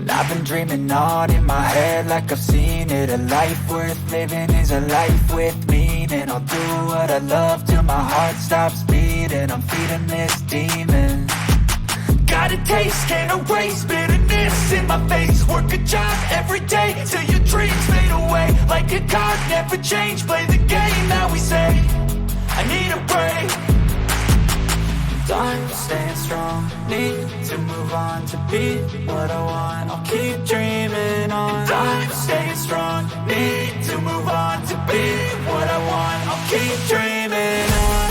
I've been dreaming on in my head like I've seen it. A life worth living is a life with meaning. I'll do what I love till my heart stops beating. I'm feeding this demon. Got a taste, can't erase bitterness in my face. Work a job every day till your dreams fade away. Like a card, never change, play the game that we say. I need a break. I'm staying strong, need to move on to be what I want. I'll keep dreaming on. I'm staying strong, need to move on to be what I want. I'll keep dreaming on.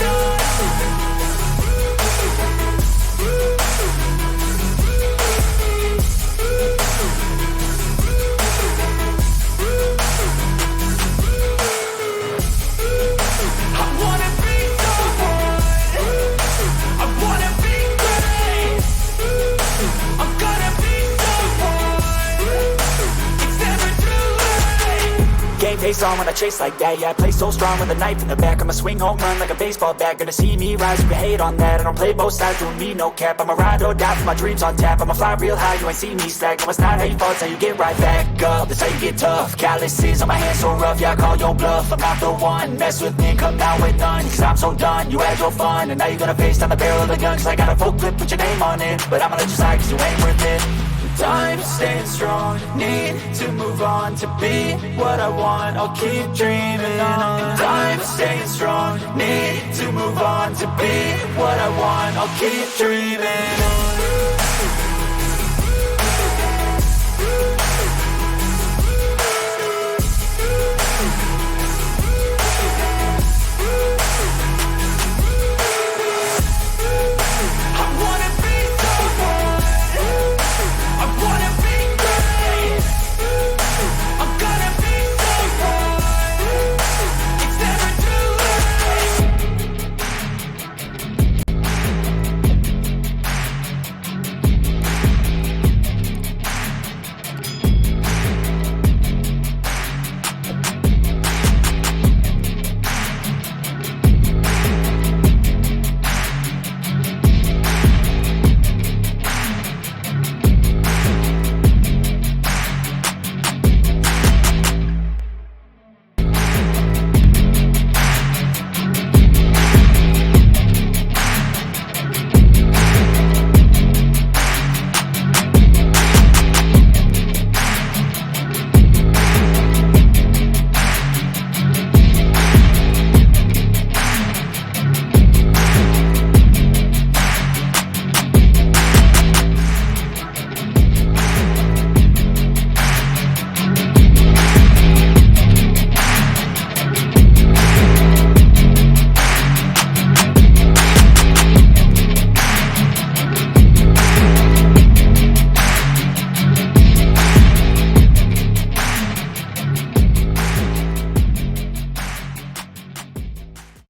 Face on when I chase like that. Yeah, I play so strong with a knife in the back. I'ma swing home run like a baseball bat. Gonna see me rise, you can hate on that. I don't play both sides, doing me no cap. I'ma ride or die for my dreams on tap. I'ma fly real high, you ain't see me slack. No, it's not how you fall, it's how you get right back up. That's how you get tough. Calluses on my hands so rough, yeah, I call your bluff. I'm not the one, mess with me, come down with none. Cause I'm so done, you had your fun. And now you're gonna face down the barrel of the gun. Cause I got a full clip, put your name on it. But I'ma let you slide cause you ain't worth it. I'm staying strong, need to move on to be what I want. I'll keep dreaming on. I'm staying strong, need to move on to be what I want. I'll keep dreaming on.